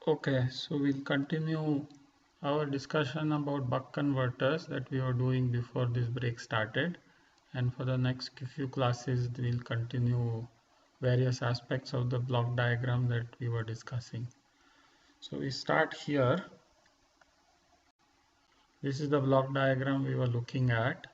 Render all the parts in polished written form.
Okay, so we'll continue our discussion about buck converters that we were doing before this break started. And for the next few classes, we'll continue various aspects of the block diagram that we were discussing. So we start here. This is the block diagram we were looking at.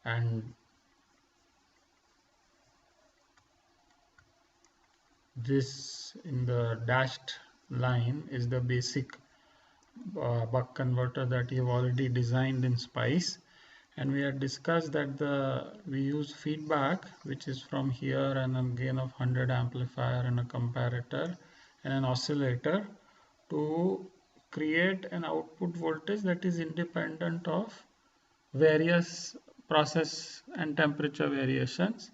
And this in the dashed line is the basic buck converter that you've already designed in Spice. And we had discussed that we use feedback, which is from here, and a gain of 100 amplifier and a comparator and an oscillator to create an output voltage that is independent of various process and temperature variations.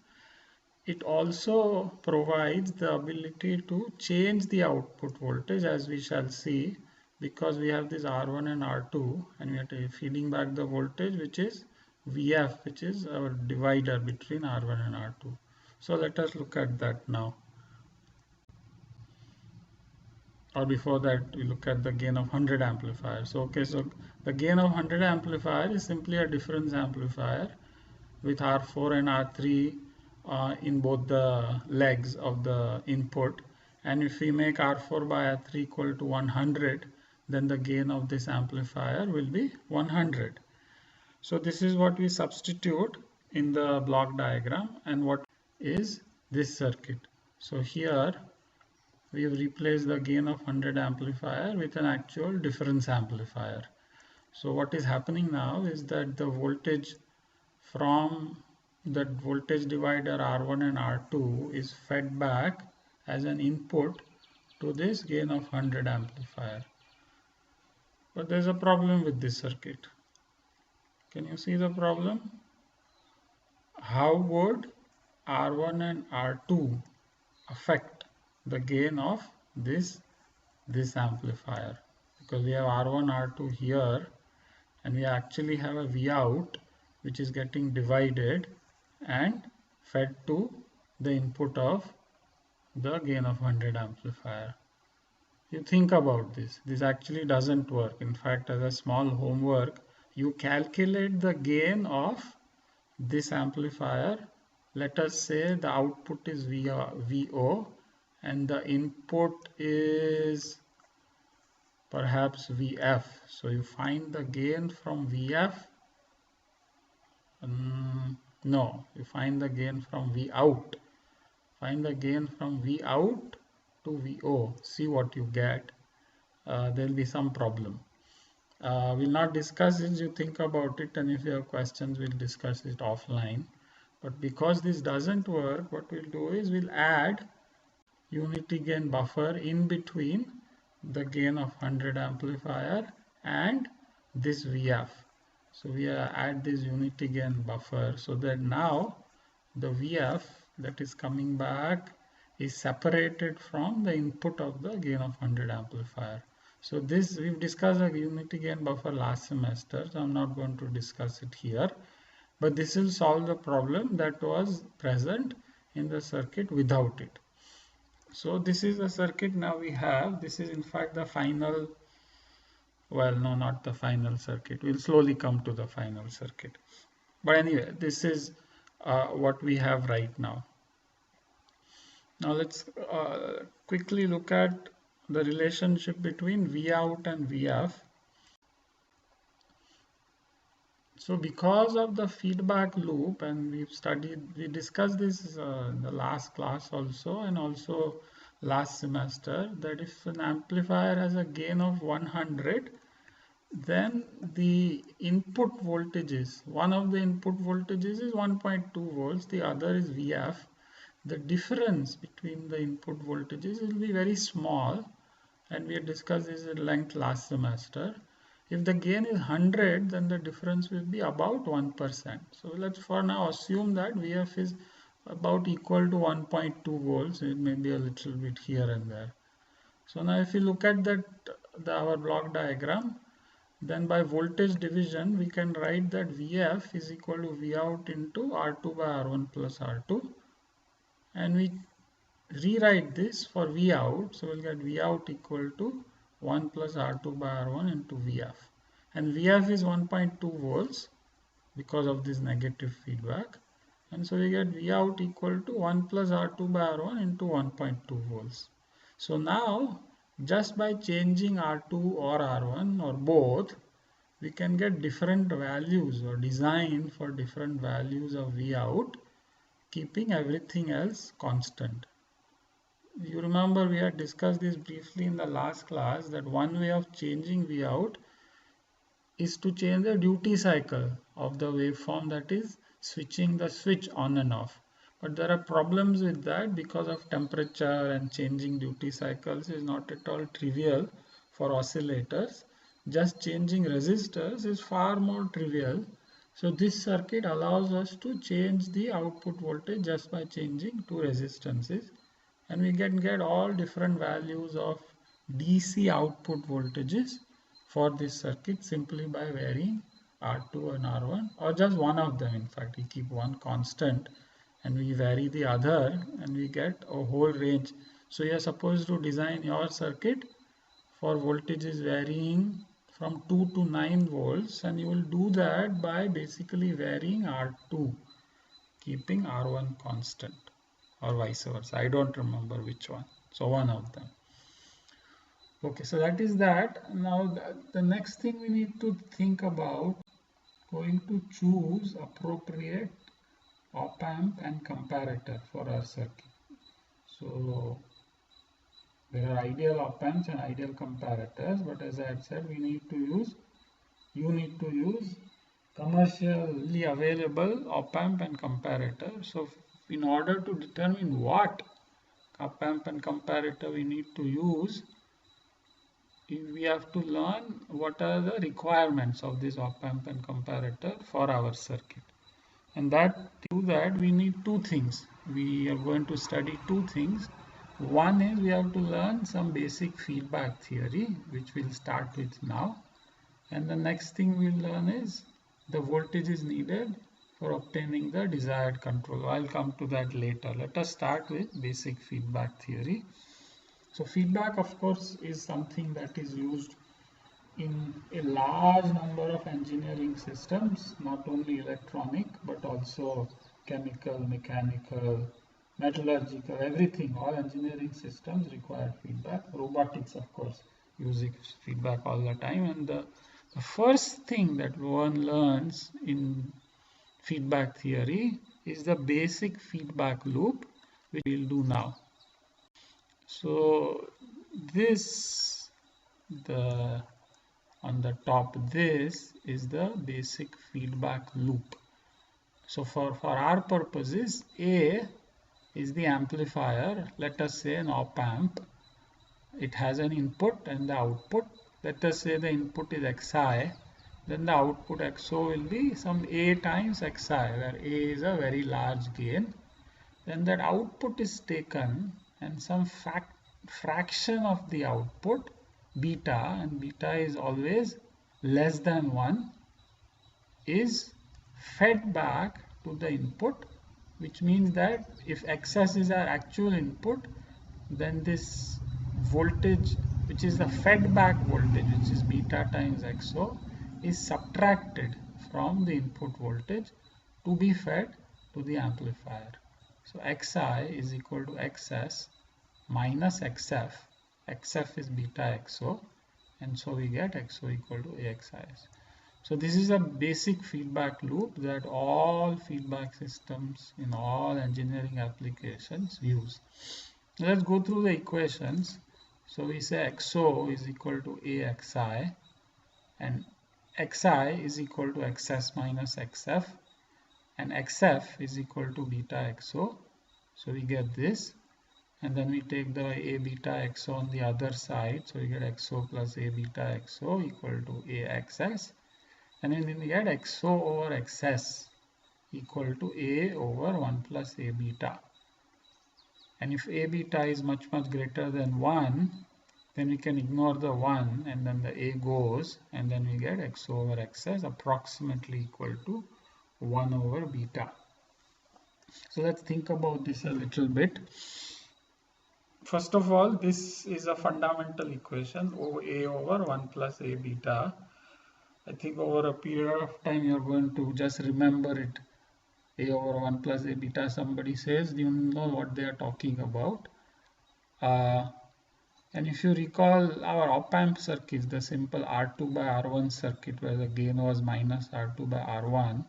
It also provides the ability to change the output voltage, as we shall see, because we have this R1 and R2 and we are feeding back the voltage which is VF, which is our divider between R1 and R2. So let us look at that now. Or before that, we look at the gain of 100 amplifier. So the gain of 100 amplifier is simply a difference amplifier with R4 and R3 in both the legs of the input. And if we make R4 by R3 equal to 100, then the gain of this amplifier will be 100. So this is what we substitute in the block diagram, and what is this circuit. So here we have replaced the gain of 100 amplifier with an actual difference amplifier. So what is happening now is that the voltage from that voltage divider R1 and R2 is fed back as an input to this gain of 100 amplifier. But there's a problem with this circuit. Can you see the problem? How would R1 and R2 affect the gain of this amplifier? Because we have R1, R2 here, and we actually have a V out which is getting divided and fed to the input of the gain of 100 amplifier. You think about this. This actually doesn't work. In fact, as a small homework, you calculate the gain of this amplifier. Let us say the output is VO and the input is perhaps VF. So you find the gain from VF. No, you find the gain from V out. Find the gain from V out to VO. See what you get. There will be some problem. We'll not discuss it. You think about it, and if you have questions, we'll discuss it offline. But because this doesn't work, what we'll do is we'll add unity gain buffer in between the gain of 100 amplifier and this VF. So we add this unity gain buffer so that now the VF that is coming back is separated from the input of the gain of 100 amplifier. So this, we've discussed a unity gain buffer last semester, so I'm not going to discuss it here. But this will solve the problem that was present in the circuit without it. So this is the circuit now we have. This is in fact the final, well, no, not the final circuit. We'll slowly come to the final circuit. But anyway, this is what we have right now. Now let's quickly look at the relationship between V out and VF. So because of the feedback loop, and we discussed this in the last class also, and also last semester, that if an amplifier has a gain of 100, then the input voltages, one of the input voltages is 1.2 volts, the other is VF. The difference between the input voltages will be very small, and we had discussed this at length last semester. If the gain is 100, then the difference will be about 1%. So let's for now assume that VF is about equal to 1.2 volts. It may be a little bit here and there. So now if you look at that our block diagram, then by voltage division we can write that VF is equal to V out into R2 by R1 plus R2, and we rewrite this for V out. So we'll get V out equal to 1 plus R2 by R1 into Vf. And Vf is 1.2 volts because of this negative feedback. And so we get V out equal to 1 plus R2 by R1 into 1.2 volts. So now, just by changing R2 or R1 or both, we can get different values or design for different values of V out, keeping everything else constant. You remember we had discussed this briefly in the last class that one way of changing V out is to change the duty cycle of the waveform, that is switching the switch on and off. But there are problems with that because of temperature, and changing duty cycles is not at all trivial for oscillators. Just changing resistors is far more trivial. So this circuit allows us to change the output voltage just by changing two resistances, and we can get all different values of DC output voltages for this circuit simply by varying R2 and R1, or just one of them. In fact, we keep one constant and we vary the other, and we get a whole range. So you are supposed to design your circuit for voltages varying from 2 to 9 volts, and you will do that by basically varying R2, keeping R1 constant, or vice versa. I don't remember which one. So one of them. Okay, so that is that. Now the next thing we need to think about, going to choose appropriate op-amp and comparator for our circuit. So there are ideal op-amps and ideal comparators, but as I had said, you need to use commercially available op-amp and comparator. So in order to determine what op-amp and comparator we need to use, we have to learn what are the requirements of this op-amp and comparator for our circuit. And that to do that we need two things. We are going to study two things. One is we have to learn some basic feedback theory, which we'll start with now. And the next thing we'll learn is the voltage is needed for obtaining the desired control. I'll come to that later. Let us start with basic feedback theory. So feedback, of course, is something that is used in a large number of engineering systems, not only electronic, but also chemical, mechanical, metallurgical, everything. All engineering systems require feedback. Robotics, of course, uses feedback all the time. And the first thing that one learns in feedback theory is the basic feedback loop, which we'll do now. So this, on the top, this is the basic feedback loop. So for our purposes, A is the amplifier, let us say an op-amp. It has an input and the output. Let us say the input is Xi, then the output XO will be some A times Xi, where A is a very large gain. Then that output is taken, and some fraction of the output, beta, and beta is always less than 1, is fed back to the input, which means that if Xs is our actual input, then this voltage, which is the fed back voltage, which is beta times XO, is subtracted from the input voltage to be fed to the amplifier. So Xi is equal to Xs minus Xf. Xf is beta XO, and so we get XO equal to AXIS. So this is a basic feedback loop that all feedback systems in all engineering applications use. Let's go through the equations. So we say XO is equal to AXI, and Xi is equal to Xs minus Xf, and Xf is equal to beta XO. So we get this, and then we take the A beta XO on the other side. So we get XO plus A beta XO equal to AXS, and then we get XO over XS equal to A over 1 plus A beta. And if A beta is much greater than 1, then we can ignore the 1, and then the A goes, and then we get XO over XS approximately equal to 1 over beta. So let's think about this a little bit. First of all, this is a fundamental equation, A over 1 plus A beta. I think over a period of time you're going to just remember it. A over 1 plus A beta, somebody says, you know what they are talking about. And if you recall our op-amp circuit, the simple R2 by R1 circuit where the gain was minus R2 by R1,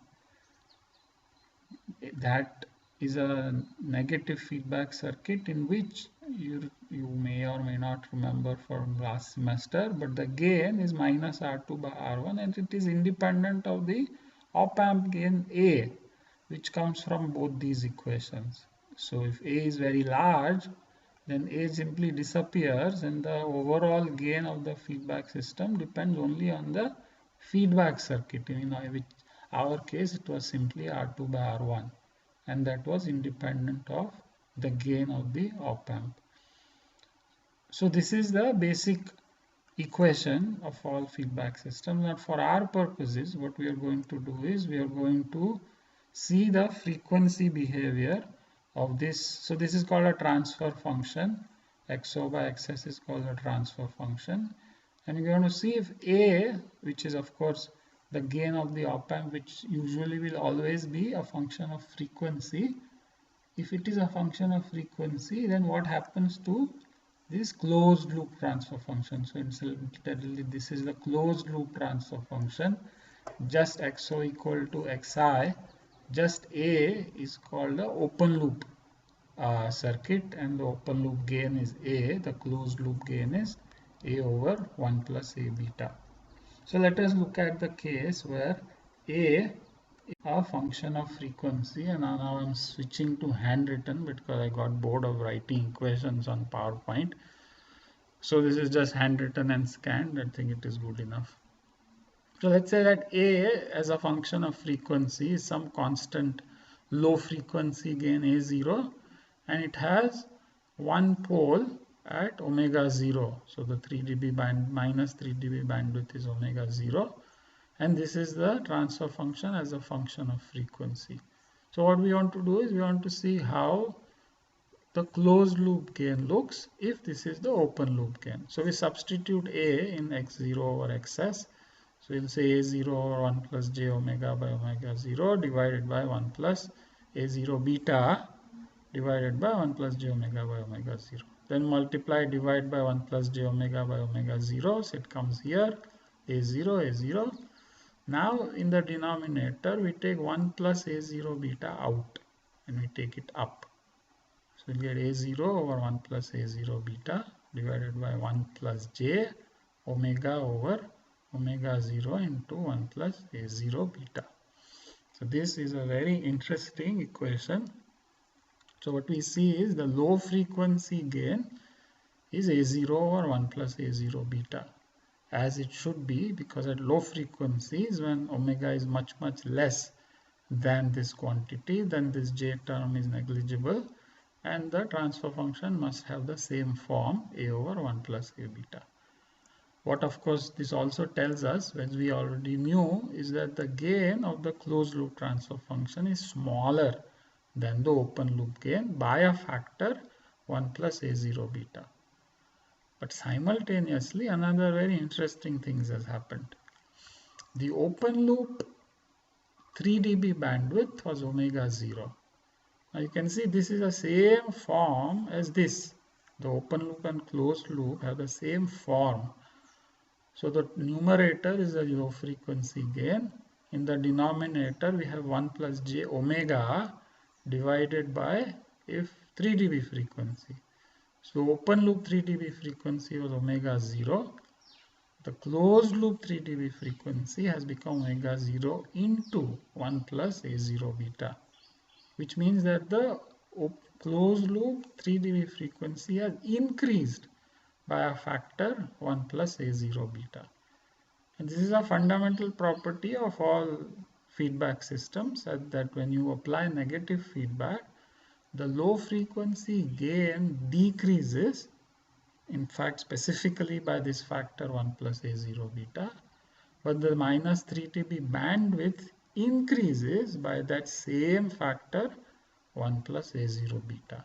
that is a negative feedback circuit in which you may or may not remember from last semester, but the gain is minus R2 by R1 and it is independent of the op-amp gain A, which comes from both these equations. So if A is very large, then A simply disappears and the overall gain of the feedback system depends only on the feedback circuit. In our case, it was simply R2 by R1 and that was independent of the gain of the op-amp. So this is the basic equation of all feedback systems, and for our purposes what we are going to do is we are going to see the frequency behavior of this. So this is called a transfer function. XO by XS is called a transfer function, and we're going to see if A, which is of course the gain of the op-amp, which usually will always be a function of frequency. If it is a function of frequency, then what happens to this closed loop transfer function? So incidentally, this is the closed loop transfer function. Just XO equal to XI, just A is called the open loop circuit, and the open loop gain is A, the closed loop gain is A over 1 plus A beta. So let us look at the case where A is a function of frequency, and now I'm switching to handwritten because I got bored of writing equations on PowerPoint. So this is just handwritten and scanned. I think it is good enough. So let's say that A as a function of frequency is some constant low frequency gain A0, and it has one pole at omega 0. So the 3 dB band minus 3 dB bandwidth is omega 0, and this is the transfer function as a function of frequency. So what we want to do is we want to see how the closed loop gain looks if this is the open loop gain. So we substitute A in x0 over xs. So we'll say A0 over 1 plus j omega by omega 0 divided by 1 plus A0 beta divided by 1 plus j omega by omega 0. Then multiply, divide by 1 plus j omega by omega 0. So it comes here, A0, A0. Now in the denominator, we take 1 plus A0 beta out and we take it up. So we'll get A0 over 1 plus A0 beta divided by 1 plus j omega over omega 0 into 1 plus A0 beta. So this is a very interesting equation. So what we see is the low frequency gain is A0 over 1 plus A0 beta, as it should be, because at low frequencies when omega is much less than this quantity, then this j term is negligible and the transfer function must have the same form, A over 1 plus A beta. What of course this also tells us, as we already knew, is that the gain of the closed loop transfer function is smaller than the open loop gain by a factor 1 plus A0 beta. But simultaneously another very interesting thing has happened. The open loop 3 dB bandwidth was omega 0. Now you can see this is the same form as this. The open loop and closed loop have the same form. So the numerator is a low frequency gain. In the denominator we have 1 plus j omega divided by if 3 dB frequency. So open loop 3 dB frequency was omega 0. The closed loop 3 dB frequency has become omega 0 into 1 plus A0 beta, which means that the closed loop 3 dB frequency has increased by a factor 1 plus A0 beta. And this is a fundamental property of all feedback systems, that when you apply negative feedback, the low frequency gain decreases, in fact specifically by this factor 1 plus A0 beta, but the minus 3 dB bandwidth increases by that same factor 1 plus A0 beta.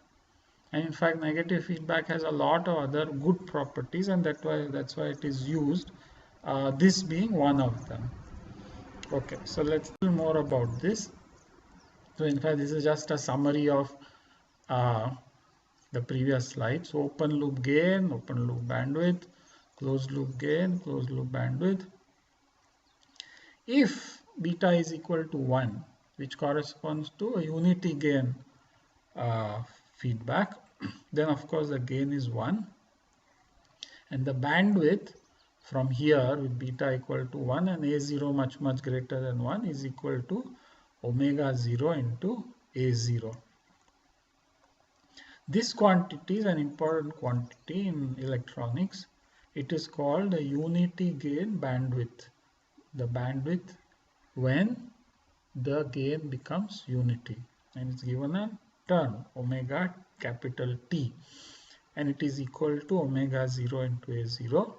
And in fact, negative feedback has a lot of other good properties, and that's why it is used. This being one of them. Okay, so let's tell more about this. So in fact, this is just a summary of uh, the previous slide. So open loop gain, open loop bandwidth, closed loop gain, closed loop bandwidth. If beta is equal to 1, which corresponds to a unity gain uh, feedback, then of course the gain is 1, and the bandwidth from here with beta equal to 1 and a0 much greater than 1 is equal to omega 0 into a0. This quantity is an important quantity in electronics. It is called a unity gain bandwidth. The bandwidth when the gain becomes unity, and it's given a term omega capital T, and it is equal to omega 0 into a0,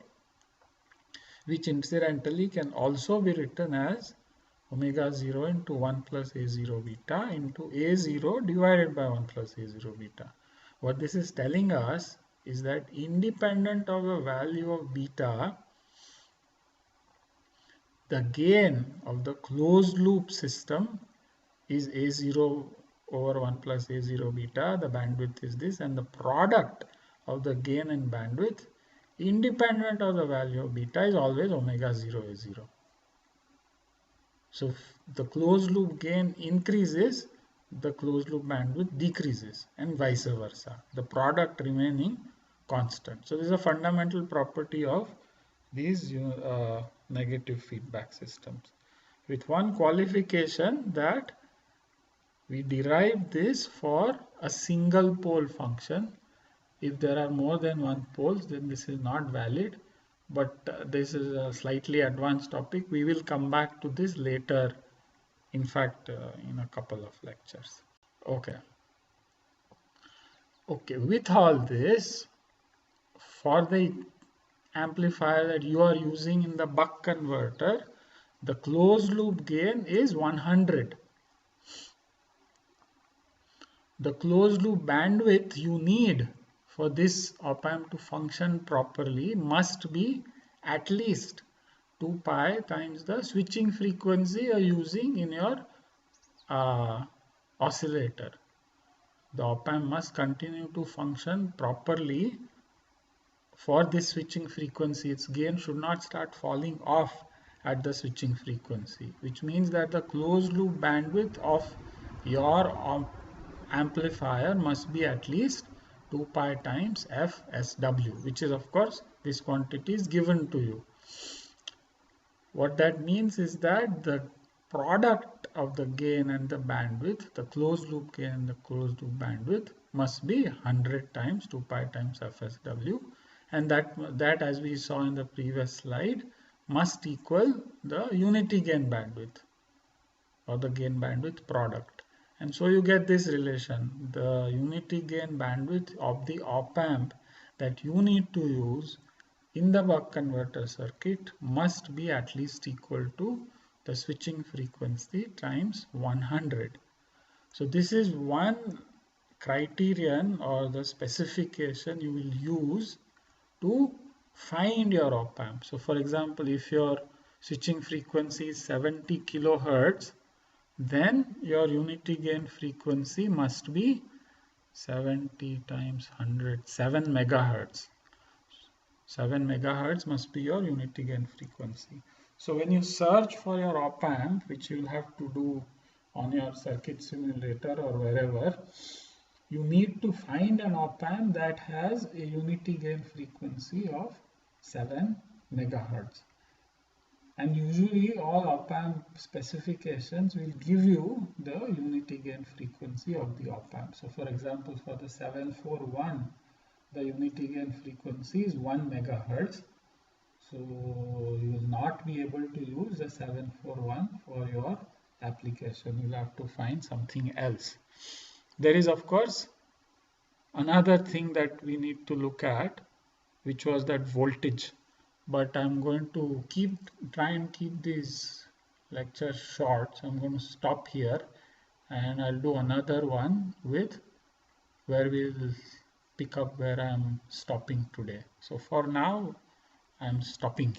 which incidentally can also be written as omega 0 into 1 plus a0 beta into a0 divided by 1 plus a0 beta. What this is telling us is that independent of the value of beta, the gain of the closed loop system is a0 over 1 plus a0 beta. The bandwidth is this, and the product of the gain and bandwidth independent of the value of beta is always omega 0 a0. So if the closed loop gain increases, the closed loop bandwidth decreases, and vice versa, the product remaining constant. So this is a fundamental property of these negative feedback systems, with one qualification, that we derive this for a single pole function. If there are more than one poles, then this is not valid. But this is a slightly advanced topic. We will come back to this later, in fact, in a couple of lectures. Okay. Okay, with all this, for the amplifier that you are using in the buck converter, the closed loop gain is 100. The closed loop bandwidth you need for this op-amp to function properly must be at least 2 pi times the switching frequency you are using in your oscillator. The op-amp must continue to function properly for this switching frequency. Its gain should not start falling off at the switching frequency, which means that the closed loop bandwidth of your amplifier must be at least 2 pi times FSW, which is of course this quantity is given to you. What that means is that the product of the gain and the bandwidth, the closed loop gain and the closed loop bandwidth, must be 100 times 2 pi times FSW, and that as we saw in the previous slide must equal the unity gain bandwidth or the gain bandwidth product. And so you get this relation. The unity gain bandwidth of the op-amp that you need to use in the buck converter circuit must be at least equal to the switching frequency times 100. So this is one criterion or the specification you will use to find your op-amp. So for example, if your switching frequency is 70 kilohertz, then your unity gain frequency must be 70 times 100, 7 megahertz. 7 megahertz must be your unity gain frequency. So when you search for your op-amp, which you will have to do on your circuit simulator or wherever, you need to find an op-amp that has a unity gain frequency of 7 megahertz. And usually all op-amp specifications will give you the unity gain frequency of the op-amp. So for example, for the 741, the unity gain frequency is 1 megahertz. So you will not be able to use the 741 for your application. You'll have to find something else. There is of course another thing that we need to look at, which was that voltage. But I'm going to try and keep these lectures short. So I'm going to stop here, and I'll do another one where we'll pick up where I'm stopping today. So for now, I'm stopping.